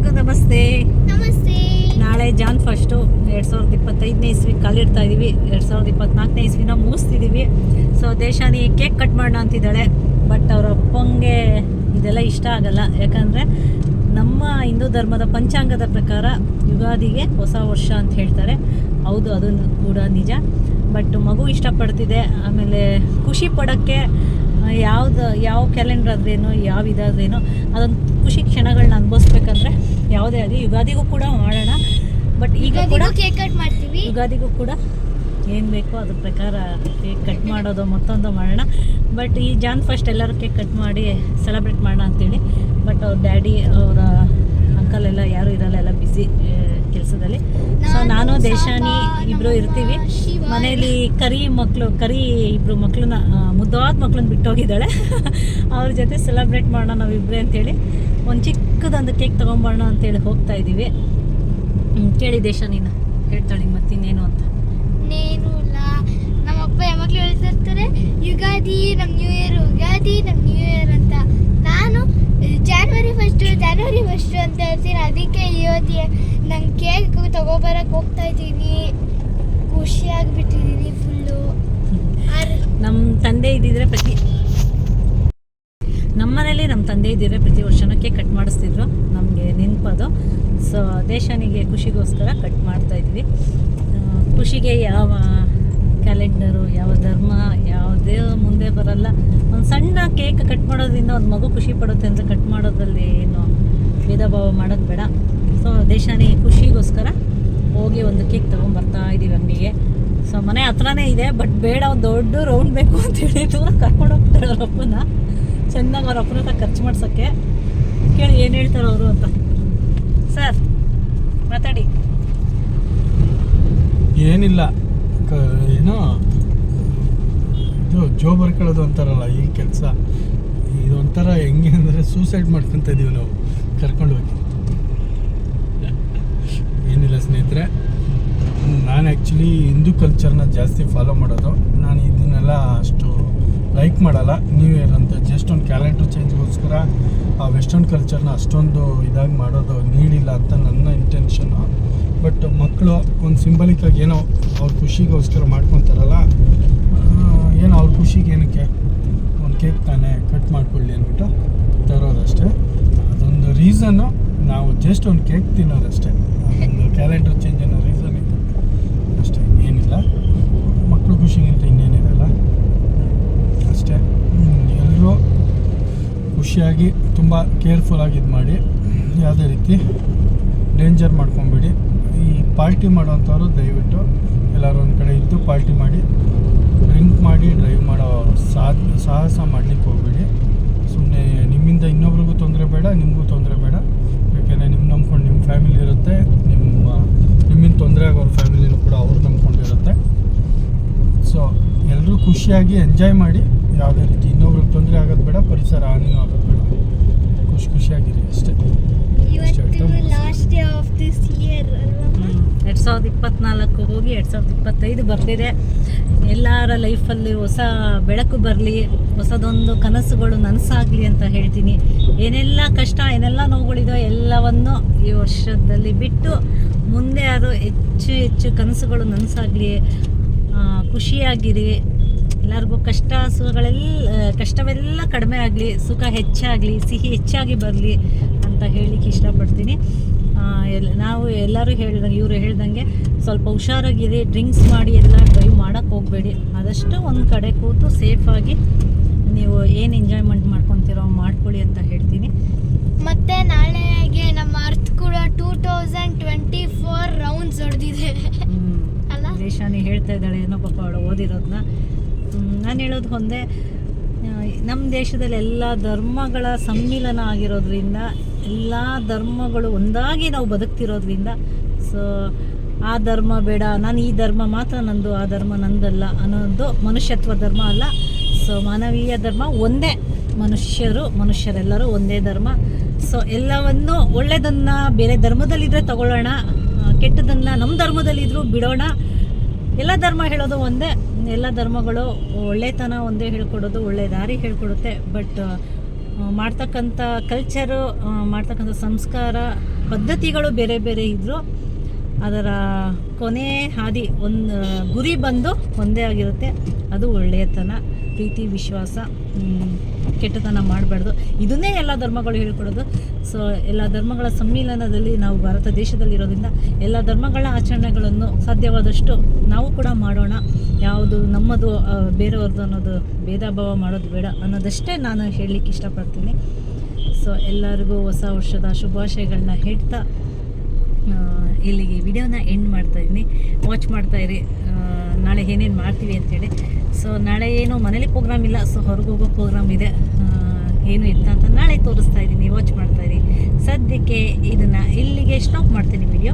ಎಲ್ರಿಗೂ ನಮಸ್ತೆ. ನಮಸ್ತೆ. ನಾಳೆ ಜಾನ್ ಫಸ್ಟು 2025ನೇ ಇಸ್ವಿ ಕಾಲಿಡ್ತಾ ಇದ್ದೀವಿ. 2024ನೇ ಇಸ್ವಿನ ಮುಗಿಸ್ತಿದ್ದೀವಿ. ಸೊ ದೇಶಾನಿ ಕೇಕ್ ಕಟ್ ಮಾಡೋಣ ಅಂತಿದ್ದಾಳೆ. ಬಟ್ ಅವ್ರ ಅಪ್ಪಂಗೆ ಇದೆಲ್ಲ ಇಷ್ಟ ಆಗಲ್ಲ. ಯಾಕಂದರೆ ನಮ್ಮ ಹಿಂದೂ ಧರ್ಮದ ಪಂಚಾಂಗದ ಪ್ರಕಾರ ಯುಗಾದಿಗೆ ಹೊಸ ವರ್ಷ ಅಂತ ಹೇಳ್ತಾರೆ. ಹೌದು, ಅದು ಕೂಡ ನಿಜ. ಬಟ್ ಮಗು ಇಷ್ಟಪಡ್ತಿದೆ. ಆಮೇಲೆ ಖುಷಿ ಪಡೋಕ್ಕೆ ಯಾವ ಕ್ಯಾಲೆಂಡರ್ ಆದ್ರೇನು ಯಾವ ಇದಾದ್ರೇನು ಅದೊಂದು ಖುಷಿ ಕ್ಷಣಗಳನ್ನ ಅನುಭವಿಸ್ಬೇಕಂದ್ರೆ ಯಾವುದೇ ಆಗಲಿ ಯುಗಾದಿಗೂ ಕೂಡ ಮಾಡೋಣ. ಬಟ್ ಈಗ ಕೂಡ ಕೇಕ್ ಕಟ್ ಮಾಡ್ತೀವಿ. ಯುಗಾದಿಗೂ ಕೂಡ ಏನು ಬೇಕೋ ಅದ್ರ ಪ್ರಕಾರ ಕೇಕ್ ಕಟ್ ಮಾಡೋದು ಮತ್ತೊಂದು ಮಾಡೋಣ. ಬಟ್ ಈ ಜಾನ್ ಫಸ್ಟ್ ಎಲ್ಲರೂ ಕೇಕ್ ಕಟ್ ಮಾಡಿ ಸೆಲೆಬ್ರೇಟ್ ಮಾಡೋಣ ಅಂತೇಳಿ. ಬಟ್ ಅವ್ರ ಡ್ಯಾಡಿ ಅವರ ಅಂಕಲ್ ಎಲ್ಲ ಯಾರೂ ಇರಲ್ಲ, ಎಲ್ಲ ಬ್ಯುಸಿ ಕೆಲಸದಲ್ಲಿ. ಸೊ ನಾನು ದೇಶಾನಿ ಇಬ್ಬರು ಇರ್ತೀವಿ ಮನೇಲಿ. ಕರಿ ಇಬ್ಬರು ಮಕ್ಕಳನ್ನ ಮುದ್ದಾದ ಮಕ್ಕಳನ್ನ ಬಿಟ್ಟೋಗಿದ್ದಾಳೆ. ಅವ್ರ ಜೊತೆ ಸೆಲೆಬ್ರೇಟ್ ಮಾಡೋಣ ನಾವಿಬ್ಬರೇ ಅಂತೇಳಿ ಒಂದು ಚಿಕ್ಕದೊಂದು ಕೇಕ್ ತೊಗೊಂಬೋಣ ಅಂತೇಳಿ ಹೋಗ್ತಾ ಇದ್ದೀವಿ. ಕೇಳಿ ದೇಶಾನಿನ ಹೇಳ್ತಾಳೆ ಮತ್ತಿನ್ನೇನು ಅಂತ. ಇನ್ನೇನು ಇಲ್ಲ, ನಮ್ಮಪ್ಪ ಯಾವಾಗಲೂ ಹೇಳ್ತಿರ್ತಾರೆ ಯುಗಾದಿ ನಮ್ಮ ನ್ಯೂ ಇಯರ್, ಯುಗಾದಿ ನಮ್ಮ ನ್ಯೂ ಇಯರ್ ಅಂತ. ನಾನು ಜಾನ್ವರಿ ಫಸ್ಟು ಅಂತ ಹೇಳ್ತೀನಿ. ಅದಕ್ಕೆ ಇವತ್ತು ನಂಗೆ ಕೇಕ್ ತಗೋಬರಕ್ಕೆ ಹೋಗ್ತಾ ಇದ್ದೀನಿ. ಖುಷಿಯಾಗಿಬಿಟ್ಟಿದ್ದೀನಿ ಫುಲ್ಲು. ನಮ್ಮ ತಂದೆ ಇದ್ದಿದ್ರೆ ನಮ್ಮನೇಲಿ ನಮ್ಮ ತಂದೆ ಇದ್ದಿದ್ರೆ ಪ್ರತಿ ವರ್ಷನೂ ಕೇಕ್ ಕಟ್ ಮಾಡಿಸ್ತಿದ್ರು. ನಮಗೆ ನೆನಪದು. ಸೊ ದೇಶಾನಿಗೆ ಖುಷಿಗೋಸ್ಕರ ಕಟ್ ಮಾಡ್ತಾ ಇದ್ವಿ. ಖುಷಿಗೆ ಯಾವ ಕ್ಯಾಲೆಂಡರು ಯಾವ ಧರ್ಮ ಯಾವುದೇ ಮುಂದೆ ಬರಲ್ಲ. ಒಂದು ಸಣ್ಣ ಕೇಕ್ ಕಟ್ ಮಾಡೋದ್ರಿಂದ ಒಂದು ಮಗು ಖುಷಿ ಪಡುತ್ತೆ ಅಂತ ಕಟ್ ಮಾಡೋದ್ರಲ್ಲಿ ಏನು ಭೇದ ಭಾವ ಮಾಡೋದು ಬೇಡ. ಸೊ ದೇಶಾನಿ ಖುಷಿಗೋಸ್ಕರ ಹೋಗಿ ಒಂದು ಕೇಕ್ ತೊಗೊಂಬರ್ತಾ ಇದ್ದೀವಿ ಅಂಗಡಿಗೆ. ಸೊ ಮನೆ ಹತ್ರನೇ ಇದೆ. ಬಟ್ ಬೇಡ, ಒಂದು ದೊಡ್ಡ ರೌಂಡ್ ಬೇಕು ಅಂತೇಳಿ ದೂರ ಕರ್ಕೊಂಡು ಹೋಗ್ತಾರೆ ಅವ್ರ ಅಪ್ಪನ. ಚೆನ್ನಾಗಿ ಅವ್ರ ಅಪ್ಪನ ಹತ್ರ ಖರ್ಚು ಮಾಡ್ಸೋಕ್ಕೆ. ಕೇಳಿ ಏನು ಹೇಳ್ತಾರೆ ಅವರು ಅಂತ. ಸರ್ ಮಾತಾಡಿ. ಏನಿಲ್ಲ, ಏನೋ ಇದು ಜೋ ಬರ್ಕೊಳ್ಳೋದು ಅಂತಾರಲ್ಲ, ಈ ಕೆಲಸ ಇದೊಂಥರ ಹೆಂಗೆ ಅಂದರೆ ಸೂಸೈಡ್ ಮಾಡ್ಕೊತ ಇದ್ದೀವಿ ನಾವು ಕರ್ಕೊಂಡೋಗಿ. ಏನಿಲ್ಲ ಸ್ನೇಹಿತರೆ, ನಾನು ಆ್ಯಕ್ಚುಲಿ ಹಿಂದೂ ಕಲ್ಚರ್ನ ಜಾಸ್ತಿ ಫಾಲೋ ಮಾಡೋದು. ನಾನು ಇದನ್ನೆಲ್ಲ ಅಷ್ಟು ಲೈಕ್ ಮಾಡಲ್ಲ. ನ್ಯೂ ಇಯರ್ ಅಂತ ಜಸ್ಟ್ ಒಂದು ಕ್ಯಾಲೆಂಡರ್ ಚೇಂಜ್ಗೋಸ್ಕರ ಆ ವೆಸ್ಟರ್ನ್ ಕಲ್ಚರ್ನ ಅಷ್ಟೊಂದು ಇದಾಗಿ ಮಾಡೋದು ನೀಡಿಲ್ಲ ಅಂತ ನನ್ನ ಇಂಟೆನ್ಷನ್ನು. ಬಟ್ ಮಕ್ಕಳು ಒಂದು ಸಿಂಬಲಿಕ್ಕಾಗಿ ಏನೋ ಅವ್ರ ಖುಷಿಗೋಸ್ಕರ ಮಾಡ್ಕೊತಾರಲ್ಲ, ಏನೋ ಅವ್ರ ಖುಷಿಗೆ ಏನಕ್ಕೆ ಒಂದು ಕೇಕ್ ತಾನೇ ಕಟ್ ಮಾಡ್ಕೊಳ್ಳಿ ಅಂದ್ಬಿಟ್ಟು ತರೋದಷ್ಟೇ. ಅದೊಂದು ರೀಸನ್ನು. ನಾವು ಜಸ್ಟ್ ಒಂದು ಕೇಕ್ ತಿನ್ನೋದಷ್ಟೇ. ಒಂದು ಕ್ಯಾಲೆಂಡರ್ ಚೇಂಜ್ ಅನ್ನೋ ರೀಸನ್ ಇದೆ ಅಷ್ಟೇ, ಏನಿಲ್ಲ. ಮಕ್ಕಳು ಖುಷಿಗಿಂತ ಇನ್ನೇನಿರಲ್ಲ ಅಷ್ಟೇ. ಎಲ್ಲರೂ ಖುಷಿಯಾಗಿ ತುಂಬ ಕೇರ್ಫುಲ್ಲಾಗಿ ಇದು ಮಾಡಿ, ಯಾವುದೇ ರೀತಿ ಡೇಂಜರ್ ಮಾಡ್ಕೊಂಬಿಡಿ. ಈ ಪಾರ್ಟಿ ಮಾಡೋವಂಥವ್ರು ದಯವಿಟ್ಟು ಎಲ್ಲರೂ ಒಂದು ಕಡೆ ಇದ್ದು ಪಾರ್ಟಿ ಮಾಡಿ, ಡ್ರಿಂಕ್ ಮಾಡಿ ಡ್ರೈವ್ ಮಾಡೋ ಸಾಹಸ ಮಾಡಲಿಕ್ಕೆ ಹೋಗ್ಬೇಡಿ. ಸುಮ್ಮನೆ ನಿಮ್ಮಿಂದ ಇನ್ನೊಬ್ರಿಗೂ ತೊಂದರೆ ಬೇಡ, ನಿಮಗೂ ತೊಂದರೆ ಬೇಡ. ಯಾಕೆಂದರೆ ನಿಮ್ಮ ನಂಬ್ಕೊಂಡು ನಿಮ್ಮ ಫ್ಯಾಮಿಲಿ ಇರುತ್ತೆ, ನಿಮ್ಮಿಂದ ತೊಂದರೆ ಆಗೋರ ಫ್ಯಾಮಿಲಿನೂ ಕೂಡ ಅವ್ರು ನಂಬ್ಕೊಂಡಿರುತ್ತೆ. ಸೊ ಎಲ್ಲರೂ ಖುಷಿಯಾಗಿ ಎಂಜಾಯ್ ಮಾಡಿ. ಯಾವುದೇ ರೀತಿ ಇನ್ನೊಬ್ರಿಗೆ ತೊಂದರೆ ಆಗೋದು ಬೇಡ, ಪರಿಸರ ಹಾನಿನೂ ಆಗೋದು ಬೇಡ. ಖುಷಿಯಾಗಿರಿ ಅಷ್ಟೇ. 2024 ಹೋಗಿ 2025 ಬರ್ತಿದೆ. ಎಲ್ಲರ ಲೈಫಲ್ಲಿ ಹೊಸ ಬೆಳಕು ಬರಲಿ, ಹೊಸದೊಂದು ಕನಸುಗಳು ನನಸಾಗಲಿ ಅಂತ ಹೇಳ್ತೀನಿ. ಏನೆಲ್ಲ ಕಷ್ಟ ಏನೆಲ್ಲ ನೋವುಗಳಿದೋ ಎಲ್ಲವನ್ನು ಈ ವರ್ಷದಲ್ಲಿ ಬಿಟ್ಟು ಮುಂದೆ ಅದು ಹೆಚ್ಚು ಕನಸುಗಳು ನನಸಾಗಲಿ. ಖುಷಿಯಾಗಿರಿ. ಎಲ್ಲರಿಗೂ ಕಷ್ಟವೆಲ್ಲ ಕಡಿಮೆ ಆಗಲಿ, ಸುಖ ಹೆಚ್ಚಾಗಲಿ, ಸಿಹಿ ಹೆಚ್ಚಾಗಿ ಬರಲಿ ಅಂತ ಹೇಳಲಿಕ್ಕೆ ಇಷ್ಟಪಡ್ತೀನಿ. ನಾವು ಎಲ್ಲರೂ ಇವರು ಹೇಳ್ದಂಗೆ ಸ್ವಲ್ಪ ಹುಷಾರಾಗಿರಿ. ಡ್ರಿಂಕ್ಸ್ ಮಾಡಿ ಎಲ್ಲ ಡ್ರೈವ್ ಮಾಡೋಕ್ಕೆ ಹೋಗಬೇಡಿ. ಆದಷ್ಟು ಒಂದು ಕಡೆ ಕೂತು ಸೇಫಾಗಿ ನೀವು ಏನು ಎಂಜಾಯ್ಮೆಂಟ್ ಮಾಡ್ಕೊತೀರೋ ಮಾಡ್ಕೊಳ್ಳಿ ಅಂತ ಹೇಳ್ತೀನಿ. ಮತ್ತು ನಾಳೆಗೆ ನಮ್ಮ ಅರ್ತ್ ಕೂಡ 2024 ರೌಂಡ್ಸ್ ಹೊಡೆದಿದೆ ಅಲ್ಲ. ದೇಶಾನಿ ಹೇಳ್ತಾ ಇದ್ದಾಳೆ ಏನೋ ಪಾಪ ಅವಳು ಓದಿರೋದನ್ನ. ನಾನು ಹೇಳೋದು ಒಂದೇ, ನಮ್ಮ ದೇಶದಲ್ಲಿ ಎಲ್ಲ ಧರ್ಮಗಳ ಸಮ್ಮಿಲನ ಆಗಿರೋದ್ರಿಂದ, ಎಲ್ಲ ಧರ್ಮಗಳು ಒಂದಾಗಿ ನಾವು ಬದುಕ್ತಿರೋದ್ರಿಂದ, ಸೊ ಆ ಧರ್ಮ ಬೇಡ, ನಾನು ಈ ಧರ್ಮ ಮಾತ್ರ ನಂದು, ಆ ಧರ್ಮ ನಂದಲ್ಲ ಅನ್ನೋದು ಮನುಷ್ಯತ್ವ ಧರ್ಮ ಅಲ್ಲ. ಸೊ ಮಾನವೀಯ ಧರ್ಮ ಒಂದೇ. ಮನುಷ್ಯರೆಲ್ಲರೂ ಒಂದೇ ಧರ್ಮ. ಸೊ ಎಲ್ಲವನ್ನು ಒಳ್ಳೆಯದನ್ನು ಬೇರೆ ಧರ್ಮದಲ್ಲಿದ್ದರೆ ತಗೊಳ್ಳೋಣ, ಕೆಟ್ಟದನ್ನು ನಮ್ಮ ಧರ್ಮದಲ್ಲಿದ್ದರೂ ಬಿಡೋಣ. ಎಲ್ಲ ಧರ್ಮ ಹೇಳೋದು ಒಂದೇ. ಎಲ್ಲ ಧರ್ಮಗಳು ಒಳ್ಳೆತನ ಒಂದೇ ಹೇಳ್ಕೊಡೋದು, ಒಳ್ಳೆ ದಾರಿ ಹೇಳ್ಕೊಡುತ್ತೆ. ಬಟ್ ಮಾಡ್ತಕ್ಕಂಥ ಕಲ್ಚರು, ಮಾಡ್ತಕ್ಕಂಥ ಸಂಸ್ಕಾರ ಪದ್ಧತಿಗಳು ಬೇರೆ ಬೇರೆ ಇದ್ದರೂ ಅದರ ಕೊನೆ ಹಾದಿ ಒಂದು ಗುರಿ ಬಂದು ಒಂದೇ ಆಗಿರುತ್ತೆ. ಅದು ಒಳ್ಳೆಯತನ, ಪ್ರೀತಿ, ವಿಶ್ವಾಸ, ಕೆಟ್ಟತನ ಮಾಡಬಾರ್ದು. ಇದನ್ನೇ ಎಲ್ಲ ಧರ್ಮಗಳು ಹೇಳ್ಕೊಡೋದು. ಸೊ ಎಲ್ಲ ಧರ್ಮಗಳ ಸಮ್ಮಿಲನದಲ್ಲಿ ನಾವು ಭಾರತ ದೇಶದಲ್ಲಿರೋದ್ರಿಂದ ಎಲ್ಲ ಧರ್ಮಗಳ ಆಚರಣೆಗಳನ್ನು ಸಾಧ್ಯವಾದಷ್ಟು ನಾವು ಕೂಡ ಮಾಡೋಣ. ಯಾವುದು ನಮ್ಮದು ಬೇರೆಯವ್ರದ್ದು ಅನ್ನೋದು ಭೇದ ಭಾವ ಮಾಡೋದು ಬೇಡ ಅನ್ನೋದಷ್ಟೇ ನಾನು ಹೇಳಲಿಕ್ಕೆ ಇಷ್ಟಪಡ್ತೀನಿ. ಸೊ ಎಲ್ಲರಿಗೂ ಹೊಸ ವರ್ಷದ ಶುಭಾಶಯಗಳನ್ನ ಹೇಳ್ತಾ ಇಲ್ಲಿಗೆ ವಿಡಿಯೋನ ಎಂಡ್ ಮಾಡ್ತಾಯಿದ್ದೀನಿ. ವಾಚ್ ಮಾಡ್ತಾಯಿರಿ ನಾಳೆ ಏನೇನು ಮಾಡ್ತೀವಿ ಅಂತೇಳಿ. ಸೊ ನಾಳೆ ಏನು ಮನೇಲಿ ಪ್ರೋಗ್ರಾಮ್ ಇಲ್ಲ, ಸೊ ಹೊರಗೆ ಹೋಗೋ ಪ್ರೋಗ್ರಾಮ್ ಇದೆ. ಏನು ಇತ್ತ ಅಂತ ನಾಳೆ ತೋರಿಸ್ತಾ ಇದ್ದೀನಿ, ವಾಚ್ ಮಾಡ್ತಾಯಿರಿ. ಸದ್ಯಕ್ಕೆ ಇದನ್ನು ಇಲ್ಲಿಗೆ ಸ್ಟಾಪ್ ಮಾಡ್ತೀನಿ. ವಿಡಿಯೋ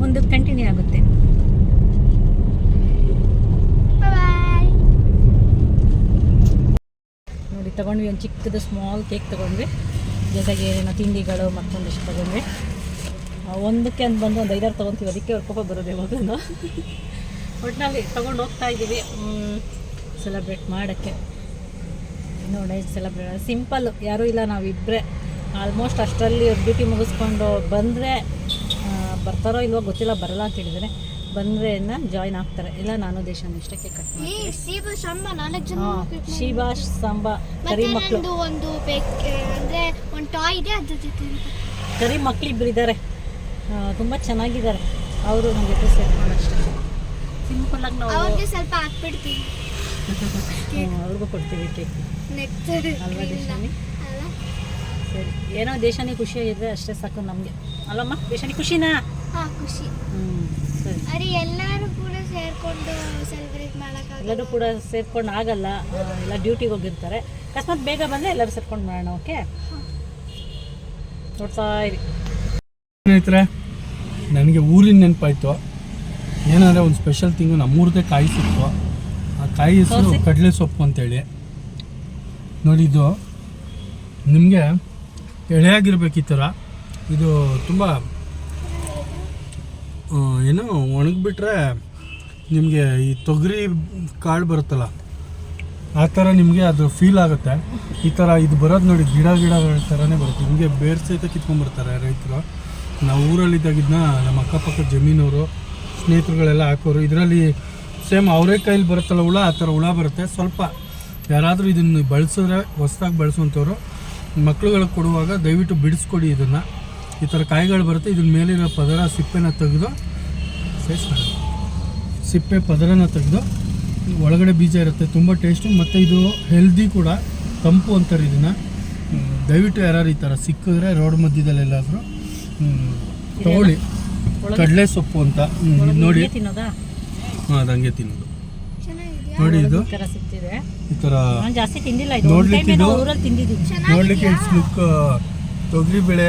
ಮುಂದಕ್ಕೆ ಕಂಟಿನ್ಯೂ ಆಗುತ್ತೆ. ನೋಡಿ ತೊಗೊಂಡ್ವಿ, ಒಂದು ಚಿಕ್ಕದು ಸ್ಮಾಲ್ ಕೇಕ್ ತೊಗೊಂಡ್ವಿ, ಜೊತೆಗೆ ಏನೋ ತಿಂಡಿಗಳು ಮತ್ತೊಂದಿಷ್ಟು ತೊಗೊಂಡ್ವಿ. ಒಂದಕ್ಕೆ ಅಂತ ಬಂದು ಒಂದು 5-6 ತೊಗೊತೀವಿ, ಅದಕ್ಕೆ ಅವ್ರ ಕೋಪ ಬರೋದು ಯಾವಾಗಲೂ. ಒಟ್ಟಿನಲ್ಲಿ ತೊಗೊಂಡು ಹೋಗ್ತಾ ಇದ್ದೀವಿ ಸೆಲೆಬ್ರೇಟ್ ಮಾಡೋಕ್ಕೆ. ನೋಡಿ ಸೆಲೆಬ್ರೇಟ್ ಸಿಂಪಲ್ಲು, ಯಾರೂ ಇಲ್ಲ, ನಾವಿಬ್ಬರೇ ಆಲ್ಮೋಸ್ಟ್. ಅಷ್ಟರಲ್ಲಿ ಡ್ಯೂಟಿ ಮುಗಿಸ್ಕೊಂಡು ಬಂದರೆ ಬರ್ತಾರೋ ಇಲ್ವೋ ಗೊತ್ತಿಲ್ಲ, ಬರಲ್ಲ ಅಂತ ಹೇಳಿದರೆ ಬಂದರೆ ಜಾಯ್ನ್ ಆಗ್ತಾರೆ. ಇಲ್ಲ ನಾನು ದೇಶನ ಇಷ್ಟಕ್ಕೆ ಕಟ್ ಮಾಡ್ತೀನಿ. ಶೀಬಾ ಸಾಂಬ ಕರಿ ಮಕ್ಕಳು ಒಂದು ಅಂದರೆ ಒಂದು ಟಾಯ್ ಇದೆ, ಅದ್ರ ಜೊತೆ ಕರಿ ಮಕ್ಕಳಿಬ್ಬರು ಇದ್ದಾರೆ, ತುಂಬ ಚೆನ್ನಾಗಿದ್ದಾರೆ. ಅವರು ನಮ್ಮ ಜೊತೆ ಸೇರ್ಕೊಂಡು ಅಷ್ಟೇ ಸಿಂಪಲ್ಲಾಗಿ ನಾವು ಅವ್ರಿಗೆ ಸ್ವಲ್ಪ ಹಾಕ್ಬಿಡ್ತೀವಿ, ಅವ್ರಿಗೂ ಕೊಡ್ತೀವಿ ಕೇಕ್. ನೆಕ್ಸ್ಟ್ ಅಲ್ವಾ ದೇಶಾನಿ? ಸರಿ, ಏನೋ ದೇಶಾನಿ ಖುಷಿಯಾಗಿದ್ರೆ ಅಷ್ಟೇ ಸಾಕು ನಮಗೆ, ಅಲ್ಲಮ್ಮ? ದೇಶಾನಿ ಖುಷಿನಾ? ಹಾಂ, ಖುಷಿ. ಸರಿ, ಅರೆ ಎಲ್ಲರೂ ಕೂಡ ಸೇರ್ಕೊಂಡು ಸೆಲೆಬ್ರೇಟ್ ಮಾಡೋಕ್ಕಾಗಲ್ಲ. ಎಲ್ಲರೂ ಕೂಡ ಸೇರ್ಕೊಂಡು ಆಗಲ್ಲ, ಎಲ್ಲ ಡ್ಯೂಟಿಗೆ ಹೋಗಿರ್ತಾರೆ. ಅಕಸ್ಮಾತ್ ಬೇಗ ಬಂದರೆ ಎಲ್ಲರೂ ಸೇರ್ಕೊಂಡು ಮಾಡೋಣ. ಓಕೆ, ನೋಡ್ತಾ ಇರಿ ಸ್ನೇಹಿತರೆ. ನನಗೆ ಊರಿನ ನೆನಪಾಯಿತು. ಏನಂದರೆ ಒಂದು ಸ್ಪೆಷಲ್ ತಿಂಗು ನಮ್ಮೂರದೇ ಕಾಯಿ ಸಿಕ್ತು. ಆ ಕಾಯಿ ಹೆಸರು ಕಡಲೆ ಸೊಪ್ಪು ಅಂತೇಳಿ. ನೋಡಿ, ಇದು ನಿಮಗೆ ಎಳೆಯಾಗಿರ್ಬೇಕು ಈ ಥರ. ಇದು ತುಂಬ ಏನು ಒಣಗಿಬಿಟ್ರೆ ನಿಮಗೆ ಈ ತೊಗರಿ ಕಾಳು ಬರುತ್ತಲ್ಲ, ಆ ಥರ ನಿಮಗೆ ಅದು ಫೀಲ್ ಆಗುತ್ತೆ. ಈ ಥರ ಇದು ಬರೋದು ನೋಡಿ, ಗಿಡಗಳ ಥರನೇ ಬರುತ್ತೆ. ನಿಮಗೆ ಬೇರೆ ಸಹಿತ ಕಿತ್ಕೊಂಡ್ಬರ್ತಾರೆ ರೈತರು. ನಾವು ಊರಲ್ಲಿದ್ದಾಗಿದ್ದನ್ನ ನಮ್ಮ ಅಕ್ಕಪಕ್ಕ ಜಮೀನವರು ಸ್ನೇಹಿತರುಗಳೆಲ್ಲ ಹಾಕೋರು. ಇದರಲ್ಲಿ ಸೇಮ್ ಅವರೇ ಕೈಲಿ ಬರುತ್ತಲ್ಲ ಹುಳ, ಆ ಥರ ಹುಳ ಬರುತ್ತೆ. ಸ್ವಲ್ಪ ಯಾರಾದರೂ ಇದನ್ನು ಬಳಸಿದ್ರೆ, ಹೊಸ್ದಾಗಿ ಬಳಸುವಂಥವ್ರು ಮಕ್ಳುಗಳಿಗೆ ಕೊಡುವಾಗ ದಯವಿಟ್ಟು ಬಿಡಿಸ್ಕೊಡಿ ಇದನ್ನು. ಈ ಥರ ಕಾಯಿಗಳು ಬರುತ್ತೆ. ಇದ್ರ ಮೇಲಿರೋ ಪದರ ಸಿಪ್ಪೆನ ತೆಗೆದು ಸಿಪ್ಪೆ ಪದರನ ತೆಗೆದು ಒಳಗಡೆ ಬೀಜ ಇರುತ್ತೆ, ತುಂಬ ಟೇಸ್ಟು. ಮತ್ತು ಇದು ಹೆಲ್ದಿ ಕೂಡ, ತಂಪು ಅಂತಾರೆ ಇದನ್ನು. ದಯವಿಟ್ಟು ಯಾರು ಈ ಥರ ಸಿಕ್ಕಿದ್ರೆ ರೋಡ್ ಮಧ್ಯದಲ್ಲೆಲ್ಲಾದರೂ ತಗೊಳ್ಳಿ. ಕಡಲೆ ಸೊಪ್ಪು ಅಂತ ನೋಡಿ. ತಿನ್ನೋದಾ? ಹಾಂ, ಅದು ಹಂಗೆ ತಿನ್ನೋದು. ಚೆನ್ನಾಗಿದೆಯಾ? ನೋಡಿ, ಇದು ಸಿಗ್ತಿದೆ. ಈ ಥರ ನಾನು ಜಾಸ್ತಿ ತಿಂದಿಲ್ಲ. ಇದು ನೋಡ್ಲಿಕ್ಕೆ ಇದು ಊರಲ್ಲಿ ತಿಂದಿದ್ದೀನಿ. ನೋಡ್ಲಿಕ್ಕೆ ಇಟ್ಸ್ ಲುಕ್ ತೊಗರಿ ಬೇಳೆ.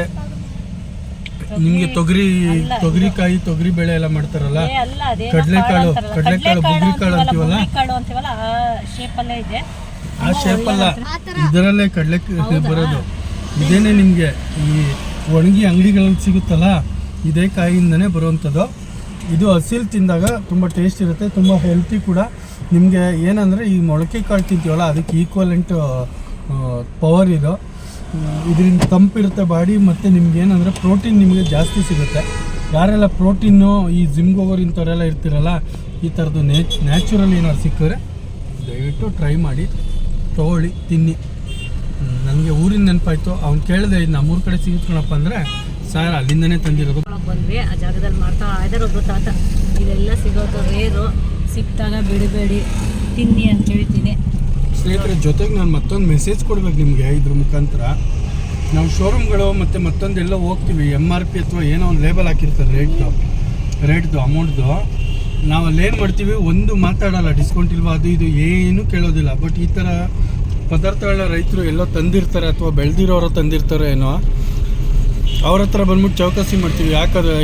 ನಿಮಗೆ ತೊಗರಿಕಾಯಿ ತೊಗರಿ ಬೇಳೆ ಎಲ್ಲ ಮಾಡ್ತಾರಲ್ಲ, ಕಡಲೆಕಾಳು ಬುಗ್ರಿ ಕಾಳು ಅಂತೀವಲ್ಲ, ಆ ಶೇಪಲ್ಲೇ ಇದೆ. ಆ ಶೇಪಲ್ಲ, ಇದರಲ್ಲೇ ಕಡಲೆ ಬರೋದು. ಇದೇನೆ ನಿಮಗೆ ಈ ಒಣಗಿ ಅಂಗಡಿಗಳಲ್ಲಿ ಸಿಗುತ್ತಲ್ಲ, ಇದೇ ಕಾಯಿಯಿಂದನೇ ಬರುವಂಥದ್ದು. ಇದು ಹಸಿಲ್ ತಿಂದಾಗ ತುಂಬ ಟೇಸ್ಟ್ ಇರುತ್ತೆ, ತುಂಬ ಹೆಲ್ತಿ ಕೂಡ. ನಿಮಗೆ ಏನಂದರೆ ಈ ಮೊಳಕೆ ಕಾಳು ತಿಂತೀವಲ್ಲ, ಅದಕ್ಕೆ ಈಕ್ವಲೆಂಟ್ ಪವರ್ ಇದು. ಇದರಿಂದ ತಂಪಿರುತ್ತೆ ಬಾಡಿ, ಮತ್ತು ನಿಮ್ಗೆ ಏನಂದರೆ ಪ್ರೋಟೀನ್ ನಿಮಗೆ ಜಾಸ್ತಿ ಸಿಗುತ್ತೆ. ಯಾರೆಲ್ಲ ಪ್ರೋಟೀನು ಈ ಜಿಮ್ಗೆ ಹೋಗೋರು ಇಂಥವರೆಲ್ಲ ಇರ್ತಿರಲ್ಲ, ಈ ಥರದ್ದು ನ್ಯಾಚುರಲ್ ಏನಾದ್ರು ಸಿಕ್ಕಿದ್ರೆ ದಯವಿಟ್ಟು ಟ್ರೈ ಮಾಡಿ, ತೊಗೊಳ್ಳಿ, ತಿನ್ನಿ. ನನಗೆ ಊರಿನ ನೆನಪಾಯಿತು. ಅವ್ನು ಕೇಳಿದೆ, ಇದು ನಮ್ಮೂರ ಕಡೆ ಸಿಗುತ್ತಪ್ಪ ಅಂದರೆ, ಸರ್ ಅಲ್ಲಿಂದನೇ ತಂದಿರೋದು. ಬಂದ್ವಿ, ಆ ಜಾಗದಲ್ಲಿ ಮಾಡ್ತಾ ಇದ್ದಾರೆ ಒಬ್ಬರು ತಾತ. ಇದೆಲ್ಲ ಸಿಗೋದು ರೇರು, ಸಿಕ್ತಾಗ ಬಿಡಬೇಡಿ, ತಿನ್ನಿ ಅಂತ ಹೇಳ್ತೀನಿ. ಸ್ನೇಹಿತರ ಜೊತೆಗೆ ನಾನು ಮತ್ತೊಂದು ಮೆಸೇಜ್ ಕೊಡ್ಬೇಕು ನಿಮಗೆ ಇದ್ರ ಮುಖಾಂತರ. ನಾವು ಶೋರೂಮ್ಗಳು ಮತ್ತು ಮತ್ತೊಂದೆಲ್ಲ ಹೋಗ್ತೀವಿ, MRP ಅಥವಾ ಏನೋ ಒಂದು ಲೇಬಲ್ ಹಾಕಿರ್ತಾರೆ ರೇಟ್ದು ಅಮೌಂಟ್ದು. ನಾವು ಅಲ್ಲೇನು ಮಾಡ್ತೀವಿ, ಒಂದು ಮಾತಾಡೋಲ್ಲ, ಡಿಸ್ಕೌಂಟ್ ಇಲ್ವಾ ಅದು ಇದು ಏನೂ ಕೇಳೋದಿಲ್ಲ. ಬಟ್ ಈ ಥರ ಪದಾರ್ಥಗಳನ್ನ ರೈತರು ಎಲ್ಲೋ ತಂದಿರ್ತಾರೆ ಅಥವಾ ಬೆಳೆದಿರೋರು ತಂದಿರ್ತಾರೋ ಏನೋ, ಅವ್ರ ಹತ್ರ ಬಂದ್ಬಿಟ್ಟು ಚೌಕಾಸಿ ಮಾಡ್ತೀವಿ.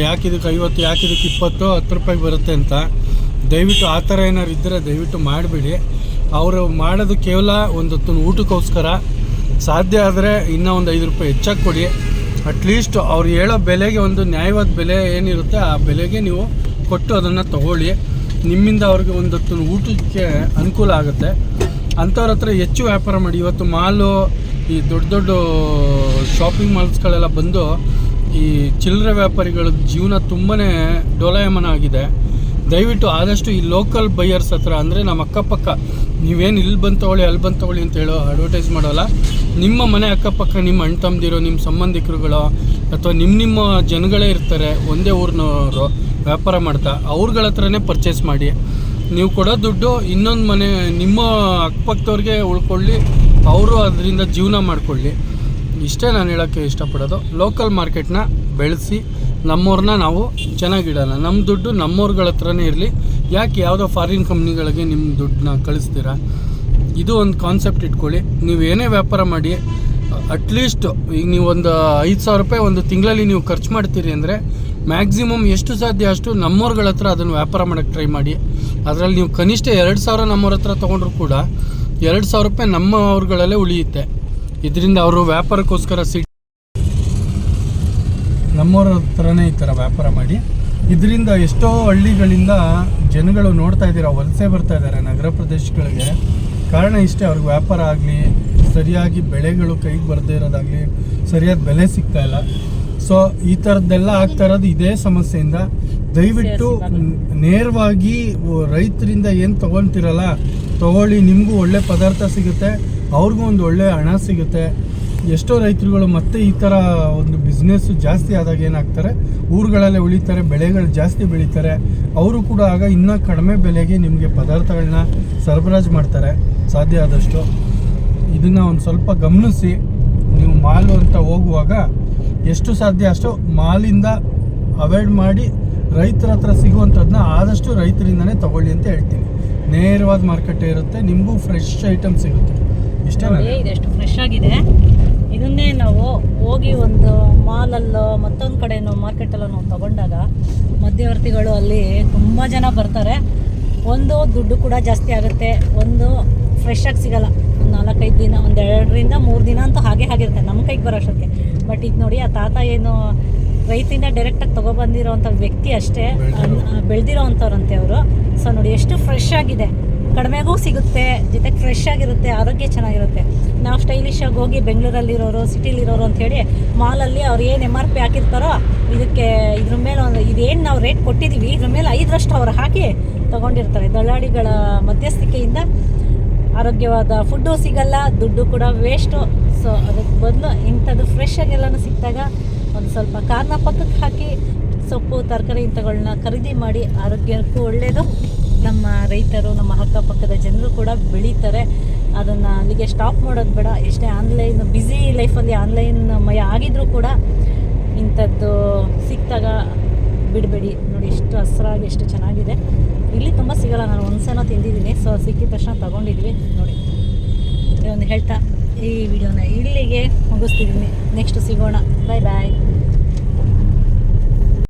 ಯಾಕೆ ಇದಕ್ಕೆ 50, ಯಾಕೆ ಇದಕ್ಕೆ 20, 10 ರೂಪಾಯಿಗೆ ಬರುತ್ತೆ ಅಂತ. ದಯವಿಟ್ಟು ಆ ಥರ ಏನಾದ್ರು ಇದ್ದರೆ ದಯವಿಟ್ಟು ಮಾಡಿಬಿಡಿ. ಅವರು ಮಾಡೋದು ಕೇವಲ ಒಂದು ಹೊತ್ತು ಊಟಕ್ಕೋಸ್ಕರ. ಸಾಧ್ಯ ಆದರೆ ಇನ್ನೂ ಒಂದು 5 ರೂಪಾಯಿ ಹೆಚ್ಚಾಗಿ ಕೊಡಿ. ಅಟ್ಲೀಸ್ಟ್ ಅವ್ರು ಹೇಳೋ ಬೆಲೆಗೆ ಒಂದು ನ್ಯಾಯವಾದ ಬೆಲೆ ಏನಿರುತ್ತೆ ಆ ಬೆಲೆಗೆ ನೀವು ಕೊಟ್ಟು ಅದನ್ನು ತಗೊಳ್ಳಿ. ನಿಮ್ಮಿಂದ ಅವ್ರಿಗೆ ಒಂದು ಹೊತ್ತು ಊಟಕ್ಕೆ ಅನುಕೂಲ ಆಗುತ್ತೆ. ಅಂಥವ್ರ ಹತ್ರ ಹೆಚ್ಚು ವ್ಯಾಪಾರ ಮಾಡಿ. ಇವತ್ತು ಮಾಲು ಈ ದೊಡ್ಡ ದೊಡ್ಡ ಶಾಪಿಂಗ್ ಮಾಲ್ಸ್ಗಳೆಲ್ಲ ಬಂದು ಈ ಚಿಲ್ಲರೆ ವ್ಯಾಪಾರಿಗಳ ಜೀವನ ತುಂಬಾ ಡೋಲಾಯಮಾನ ಆಗಿದೆ. ದಯವಿಟ್ಟು ಆದಷ್ಟು ಈ ಲೋಕಲ್ ಬೈಯರ್ಸ್ ಹತ್ರ, ಅಂದರೆ ನಮ್ಮ ಅಕ್ಕಪಕ್ಕ, ನೀವೇನು ಇಲ್ಲಿ ಬಂದು ತೊಗೊಳ್ಳಿ ಅಲ್ಲಿ ಬಂದು ತೊಗೊಳ್ಳಿ ಅಂತ ಹೇಳೋ ಅಡ್ವರ್ಟೈಸ್ ಮಾಡೋಲ್ಲ. ನಿಮ್ಮ ಮನೆ ಅಕ್ಕಪಕ್ಕ ನಿಮ್ಮ ಅಣ್ಣ ತಮ್ಮದಿರೋ, ನಿಮ್ಮ ಸಂಬಂಧಿಕರುಗಳು ಅಥವಾ ನಿಮ್ಮ ಜನಗಳೇ ಇರ್ತಾರೆ, ಒಂದೇ ಊರಿನವರು ವ್ಯಾಪಾರ ಮಾಡ್ತಾ, ಅವ್ರಗಳ ಹತ್ರನೇ ಪರ್ಚೇಸ್ ಮಾಡಿ. ನೀವು ಕೊಡೋ ದುಡ್ಡು ಇನ್ನೊಂದು ಮನೆ ನಿಮ್ಮ ಅಕ್ಕಪಕ್ಕದವ್ರಿಗೆ ಉಳ್ಕೊಳ್ಳಿ, ಅವರು ಅದರಿಂದ ಜೀವನ ಮಾಡಿಕೊಳ್ಳಿ. ಇಷ್ಟೇ ನಾನು ಹೇಳೋಕ್ಕೆ ಇಷ್ಟಪಡೋದು. ಲೋಕಲ್ ಮಾರ್ಕೆಟ್ನ ಬೆಳೆಸಿ ನಮ್ಮವ್ರನ್ನ ನಾವು ಚೆನ್ನಾಗಿಡೋಣ. ನಮ್ಮ ದುಡ್ಡು ನಮ್ಮವ್ರಗಳ ಹತ್ರನೇ ಇರಲಿ. ಯಾಕೆ ಯಾವುದೋ ಫಾರಿನ್ ಕಂಪ್ನಿಗಳಿಗೆ ನಿಮ್ಮ ದುಡ್ಡನ್ನ ಕಳಿಸ್ತೀರಾ? ಇದು ಒಂದು ಕಾನ್ಸೆಪ್ಟ್ ಇಟ್ಕೊಳ್ಳಿ. ನೀವು ಏನೇ ವ್ಯಾಪಾರ ಮಾಡಿ, ಅಟ್ಲೀಸ್ಟ್ ಈಗ ನೀವು ಒಂದು 5,000 ರೂಪಾಯಿ ಒಂದು ತಿಂಗಳಲ್ಲಿ ನೀವು ಖರ್ಚು ಮಾಡ್ತೀರಿ ಅಂದರೆ ಮ್ಯಾಕ್ಸಿಮಮ್ ಎಷ್ಟು ಸಾಧ್ಯ ಅಷ್ಟು ನಮ್ಮವ್ರಗಳ ಹತ್ರ ಅದನ್ನು ವ್ಯಾಪಾರ ಮಾಡೋಕ್ಕೆ ಟ್ರೈ ಮಾಡಿ. ಅದರಲ್ಲಿ ನೀವು ಕನಿಷ್ಠ 2,000 ನಮ್ಮವ್ರ ಹತ್ರ ತೊಗೊಂಡ್ರು ಕೂಡ 2,000 ರೂಪಾಯಿ ನಮ್ಮ ಅವ್ರಗಳಲ್ಲೇ ಉಳಿಯುತ್ತೆ. ಇದರಿಂದ ಅವರು ವ್ಯಾಪಾರಕ್ಕೋಸ್ಕರ ನಮ್ಮವ್ರ ಹತ್ರನೇ ಈ ಥರ ವ್ಯಾಪಾರ ಮಾಡಿ. ಇದರಿಂದ ಎಷ್ಟೋ ಹಳ್ಳಿಗಳಿಂದ ಜನಗಳು ನೋಡ್ತಾ ಇದ್ದೀರಾ, ವಲಸೆ ಬರ್ತಾ ಇದ್ದಾರೆ ನಗರ ಪ್ರದೇಶಗಳಿಗೆ. ಕಾರಣ ಇಷ್ಟೇ, ಅವ್ರಿಗೆ ವ್ಯಾಪಾರ ಆಗಲಿ, ಸರಿಯಾಗಿ ಬೆಳೆಗಳು ಕೈಗೆ ಬರದೇ ಇರೋದಾಗಲಿ, ಸರಿಯಾದ ಬೆಲೆ ಸಿಗ್ತಾ ಇಲ್ಲ. ಸೊ ಈ ಥರದ್ದೆಲ್ಲ ಆಗ್ತಾ ಇರೋದು ಇದೇ ಸಮಸ್ಯೆಯಿಂದ. ದಯವಿಟ್ಟು ನೇರವಾಗಿ ರೈತರಿಂದ ಏನು ತೊಗೊಳ್ತಿರಲ್ಲ ತೊಗೊಳ್ಳಿ. ನಿಮಗೂ ಒಳ್ಳೆ ಪದಾರ್ಥ ಸಿಗುತ್ತೆ, ಅವ್ರಿಗೂ ಒಂದು ಒಳ್ಳೆ ಹಣ ಸಿಗುತ್ತೆ. ಎಷ್ಟೋ ರೈತರುಗಳು ಮತ್ತೆ ಈ ಥರ ಒಂದು ಬಿಸ್ನೆಸ್ಸು ಜಾಸ್ತಿ ಆದಾಗ ಏನಾಗ್ತಾರೆ, ಊರುಗಳಲ್ಲೇ ಉಳಿತಾರೆ, ಬೆಳೆಗಳು ಜಾಸ್ತಿ ಬೆಳೀತಾರೆ. ಅವರು ಕೂಡ ಆಗ ಇನ್ನೂ ಕಡಿಮೆ ಬೆಲೆಗೆ ನಿಮಗೆ ಪದಾರ್ಥಗಳನ್ನ ಸರಬರಾಜು ಮಾಡ್ತಾರೆ ಸಾಧ್ಯ ಆದಷ್ಟು. ಇದನ್ನು ಒಂದು ಸ್ವಲ್ಪ ಗಮನಿಸಿ. ನೀವು ಮಾಲು ಅಂತ ಹೋಗುವಾಗ ಎಷ್ಟು ಸಾಧ್ಯ ಅಷ್ಟು ಮಾಲಿಂದ ಅವಾಯ್ಡ್ ಮಾಡಿ ರೈತರ ಹತ್ರ ಸಿಗುವಂಥದ್ದನ್ನ ಆದಷ್ಟು ರೈತರಿಂದನೇ ತಗೊಳ್ಳಿ ಅಂತ ಹೇಳ್ತೀನಿ. ನೇರವಾದ ಮಾರ್ಕೆಟ್ ಇರುತ್ತೆ, ನಿಮಗೂ ಫ್ರೆಶ್ ಐಟಮ್ ಸಿಗುತ್ತೆ. ಇಷ್ಟೇ. ಇದೆಷ್ಟು ಫ್ರೆಶ್ ಆಗಿದೆ. ಇದನ್ನೇ ನಾವು ಹೋಗಿ ಒಂದು ಮಾಲಲ್ಲೋ ಮತ್ತೊಂದು ಕಡೆನೋ ಮಾರ್ಕೆಟಲ್ಲೋ ನಾವು ತಗೊಂಡಾಗ ಮಧ್ಯವರ್ತಿಗಳು ಅಲ್ಲಿ ತುಂಬ ಜನ ಬರ್ತಾರೆ. ಒಂದು ದುಡ್ಡು ಕೂಡ ಜಾಸ್ತಿ ಆಗುತ್ತೆ, ಒಂದು ಫ್ರೆಶ್ ಆಗಿ ಸಿಗಲ್ಲ. ಒಂದು 4-5 ದಿನ, ಒಂದು 2-3 ದಿನ ಅಂತೂ ಹಾಗೆ ಆಗಿರುತ್ತೆ ನಮ್ಮ ಕೈಗೆ ಬರೋಷ್ಟಕ್ಕೆ. ಬಟ್ ಇದು ನೋಡಿ, ಆ ತಾತ ಏನು ರೈತಿಂದ ಡೈರೆಕ್ಟಾಗಿ ತೊಗೊಬಂದಿರೋವಂಥ ವ್ಯಕ್ತಿ ಅಷ್ಟೇ, ಬೆಳೆದಿರೋ ಅಂಥವ್ರಂತೆ ಅವರು. ಸೊ ನೋಡಿ ಎಷ್ಟು ಫ್ರೆಶ್ ಆಗಿದೆ, ಕಡಿಮೆಗೂ ಸಿಗುತ್ತೆ, ಜೊತೆಗೆ ಫ್ರೆಶ್ ಆಗಿರುತ್ತೆ, ಆರೋಗ್ಯ ಚೆನ್ನಾಗಿರುತ್ತೆ. ನಾವು ಸ್ಟೈಲಿಶಾಗಿ ಹೋಗಿ ಬೆಂಗಳೂರಲ್ಲಿರೋರು, ಸಿಟಿಲಿರೋರು ಅಂಥೇಳಿ ಮಾಲಲ್ಲಿ ಅವ್ರು ಏನು MRP ಹಾಕಿರ್ತಾರೋ ಇದಕ್ಕೆ, ಇದ್ರ ಮೇಲೆ ಒಂದು ಇದೇನು ನಾವು ರೇಟ್ ಕೊಟ್ಟಿದ್ದೀವಿ ಇದ್ರ ಮೇಲೆ 5ರಷ್ಟು ಅವ್ರು ಹಾಕಿ ತೊಗೊಂಡಿರ್ತಾರೆ. ದಳ್ಳಾಳಿಗಳ ಮಧ್ಯಸ್ಥಿಕೆಯಿಂದ ಆರೋಗ್ಯವಾದ ಫುಡ್ಡು ಸಿಗಲ್ಲ, ದುಡ್ಡು ಕೂಡ ವೇಸ್ಟು. ಸೊ ಅದಕ್ಕೆ ಬದಲು ಇಂಥದ್ದು ಫ್ರೆಶ್ ಆಗೆಲ್ಲನೂ ಸಿಕ್ಕಿದಾಗ ಒಂದು ಸ್ವಲ್ಪ ಕಾರ್ನ ಪಕ್ಕಕ್ಕೆ ಹಾಕಿ ಸೊಪ್ಪು ತರಕಾರಿ ಇಂಥಗಳನ್ನ ಖರೀದಿ ಮಾಡಿ ಆರೋಗ್ಯಕ್ಕೂ ಒಳ್ಳೆಯದು. ನಮ್ಮ ರೈತರು, ನಮ್ಮ ಅಕ್ಕಪಕ್ಕದ ಜನರು ಕೂಡ ಬೆಳೀತಾರೆ. ಅದನ್ನು ಅಲ್ಲಿಗೆ ಸ್ಟಾಪ್ ಮಾಡೋದು ಬೇಡ. ಎಷ್ಟೇ ಆನ್ಲೈನ್ ಬ್ಯುಸಿ ಲೈಫಲ್ಲಿ ಆನ್ಲೈನ್ ಮಯ ಆಗಿದ್ರೂ ಕೂಡ ಇಂಥದ್ದು ಸಿಕ್ಕಿದಾಗ ಬಿಡಬೇಡಿ. ನೋಡಿ ಎಷ್ಟು ಹಸ್ರಾಗಿ ಎಷ್ಟು ಚೆನ್ನಾಗಿದೆ. ಇಲ್ಲಿ ತುಂಬ ಸಿಗೋಲ್ಲ, ನಾನು ಒಂದ್ಸಲ ತಿಂದಿದ್ದೀನಿ. ಸೊ ಸಿಕ್ಕಿದ ತಕ್ಷಣ ತೊಗೊಂಡಿದ್ವಿ. ನೋಡಿ ಒಂದು ಹೇಳ್ತಾ ಈ ವಿಡಿಯೋನ ಇಲ್ಲಿಗೆ ಮುಗಿಸ್ತಿದ್ದೀನಿ. ನೆಕ್ಸ್ಟ್ ಸಿಗೋಣ. ಬಾಯ್ ಬಾಯ್.